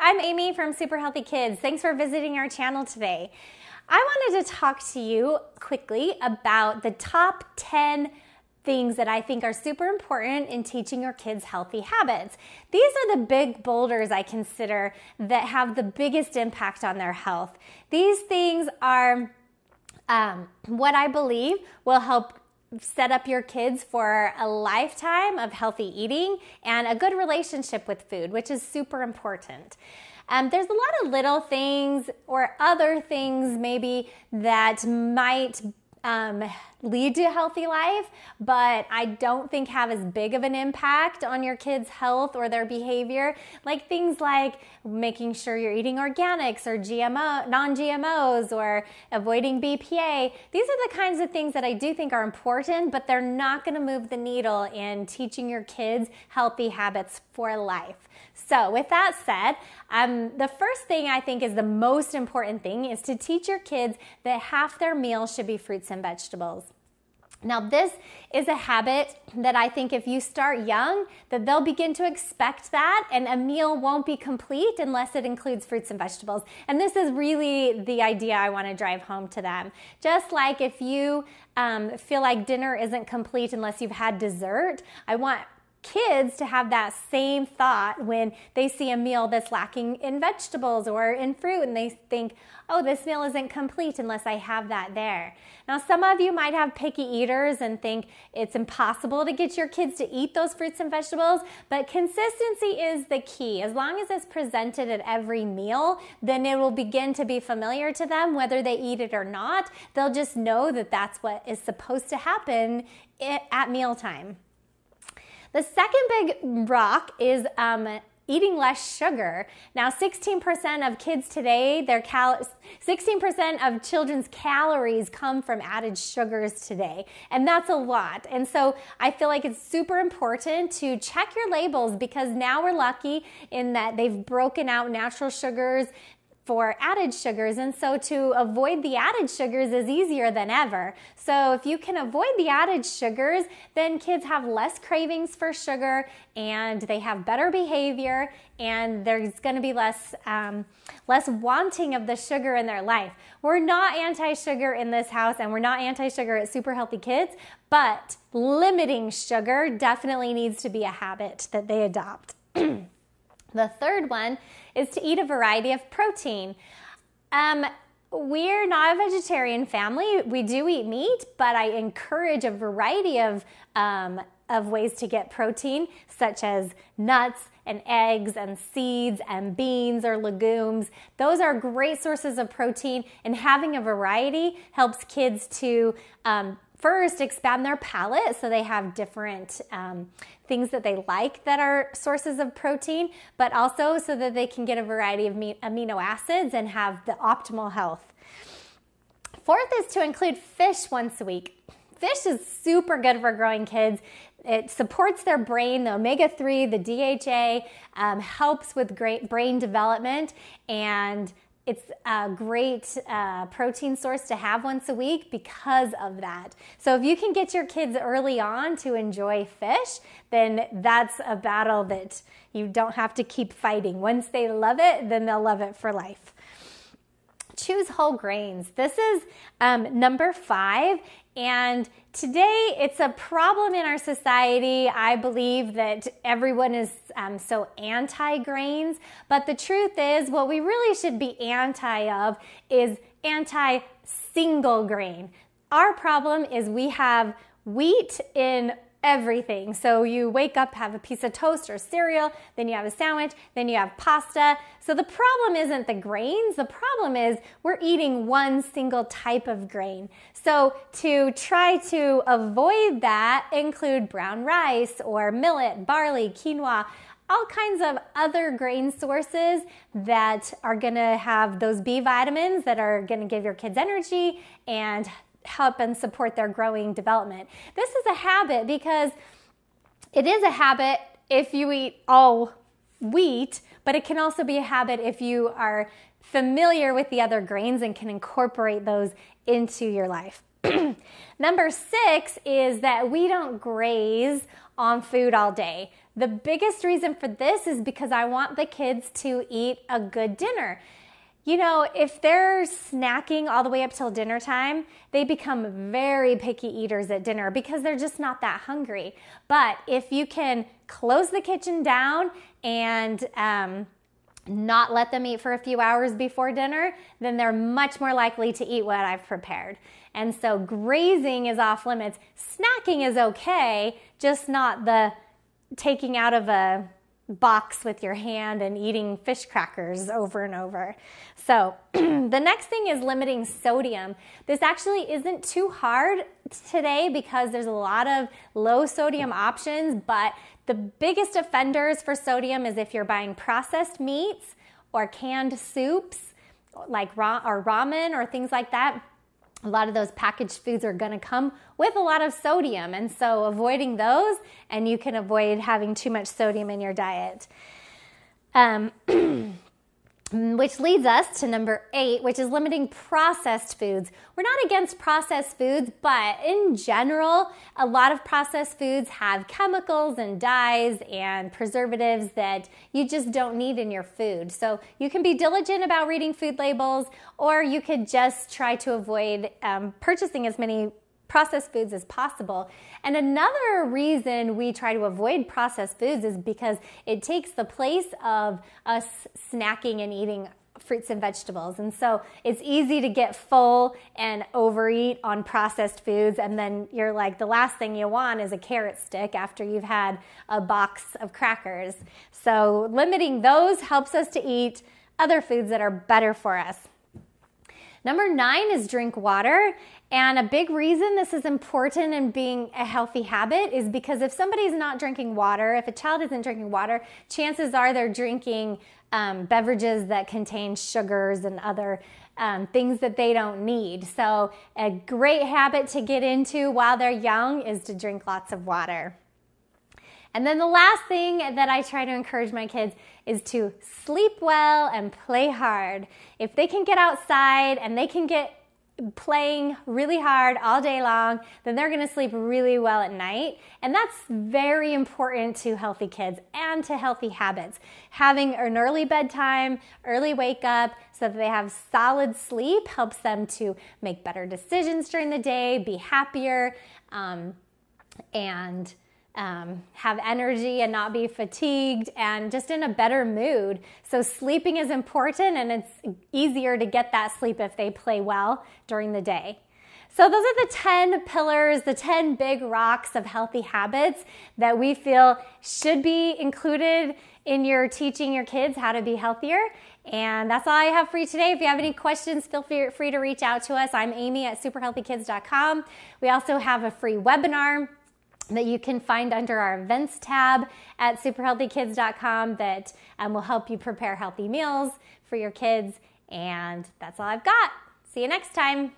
I'm Amy from Super Healthy Kids. Thanks for visiting our channel today. I wanted to talk to you quickly about the top 10 things that I think are super important in teaching your kids healthy habits. These are the big boulders I consider that have the biggest impact on their health. These things are what I believe will help set up your kids for a lifetime of healthy eating and a good relationship with food, which is super important. There's a lot of little things or other things maybe that might lead to a healthy life, but I don't think have as big of an impact on your kids' health or their behavior, like things like making sure you're eating organics or non-GMOs or avoiding BPA. These are the kinds of things that I do think are important, but they're not going to move the needle in teaching your kids healthy habits for life. So with that said, the first thing I think is the most important thing is to teach your kids that half their meal should be fruits and vegetables. Now, this is a habit that I think if you start young, that they'll begin to expect that, and a meal won't be complete unless it includes fruits and vegetables. And this is really the idea I want to drive home to them. Just like if you feel like dinner isn't complete unless you've had dessert, I want kids to have that same thought when they see a meal that's lacking in vegetables or in fruit, and they think, oh, this meal isn't complete unless I have that there. Now, some of you might have picky eaters and think it's impossible to get your kids to eat those fruits and vegetables, but consistency is the key. As long as it's presented at every meal, then it will begin to be familiar to them, whether they eat it or not. They'll just know that that's what is supposed to happen at mealtime. The second big rock is eating less sugar. Now, 16% of kids today, 16% of children's calories come from added sugars today, and that's a lot. And so I feel like it's super important to check your labels, because now we're lucky in that they've broken out natural sugars for added sugars, and so to avoid the added sugars is easier than ever. So if you can avoid the added sugars, then kids have less cravings for sugar and they have better behavior, and there's going to be less wanting of the sugar in their life. We're not anti-sugar in this house, and we're not anti-sugar at Super Healthy Kids, but limiting sugar definitely needs to be a habit that they adopt. The third one is to eat a variety of protein. We're not a vegetarian family. We do eat meat, but I encourage a variety of ways to get protein, such as nuts and eggs and seeds and beans or legumes. Those are great sources of protein, and having a variety helps kids to first expand their palate, so they have different things that they like that are sources of protein, but also so that they can get a variety of amino acids and have the optimal health. Fourth is to include fish once a week. Fish is super good for growing kids. It supports their brain. The omega-3, the DHA helps with great brain development, and it's a great protein source to have once a week because of that. So if you can get your kids early on to enjoy fish, then that's a battle that you don't have to keep fighting. Once they love it, then they'll love it for life. Choose whole grains. This is number 5. And today it's a problem in our society. I believe that everyone is so anti-grains, but the truth is what we really should be anti of is anti-single grain. Our problem is we have wheat in everything. So you wake up, have a piece of toast or cereal, then you have a sandwich, then you have pasta. So the problem isn't the grains. The problem is we're eating one single type of grain. So to try to avoid that, include brown rice or millet, barley, quinoa, all kinds of other grain sources that are going to have those B vitamins that are going to give your kids energy and help and support their growing development. This is a habit because it is a habit if you eat all wheat, but it can also be a habit if you are familiar with the other grains and can incorporate those into your life. Number 6 is that we don't graze on food all day. The biggest reason for this is because I want the kids to eat a good dinner. You know, if they're snacking all the way up till dinner time, they become very picky eaters at dinner because they're just not that hungry. But if you can close the kitchen down and not let them eat for a few hours before dinner, then they're much more likely to eat what I've prepared. And so grazing is off limits. Snacking is okay, just not the taking out of a box with your hand and eating fish crackers over and over. So the next thing is limiting sodium. This actually isn't too hard today because there's a lot of low sodium options, but the biggest offenders for sodium is if you're buying processed meats or canned soups like ramen or things like that. A lot of those packaged foods are going to come with a lot of sodium, and so avoiding those, and you can avoid having too much sodium in your diet. Which leads us to number 8, which is limiting processed foods. We're not against processed foods, but in general, a lot of processed foods have chemicals and dyes and preservatives that you just don't need in your food. So you can be diligent about reading food labels, or you could just try to avoid purchasing as many processed foods as possible. And another reason we try to avoid processed foods is because it takes the place of us snacking and eating fruits and vegetables. And so it's easy to get full and overeat on processed foods, and then you're like, the last thing you want is a carrot stick after you've had a box of crackers. So limiting those helps us to eat other foods that are better for us. Number 9 is drink water. And a big reason this is important in being a healthy habit is because if somebody's not drinking water, if a child isn't drinking water, chances are they're drinking beverages that contain sugars and other things that they don't need. So a great habit to get into while they're young is to drink lots of water. And then the last thing that I try to encourage my kids is to sleep well and play hard. If they can get outside and they can get playing really hard all day long, then they're going to sleep really well at night. And that's very important to healthy kids and to healthy habits. Having an early bedtime, early wake up, so that they have solid sleep helps them to make better decisions during the day, be happier, and have energy and not be fatigued and just in a better mood. So sleeping is important, and it's easier to get that sleep if they play well during the day. So those are the 10 pillars, the 10 big rocks of healthy habits that we feel should be included in your teaching your kids how to be healthier. And that's all I have for you today. If you have any questions, feel free to reach out to us. I'm Amy at superhealthykids.com. We also have a free webinar that you can find under our events tab at superhealthykids.com that will help you prepare healthy meals for your kids. And that's all I've got. See you next time.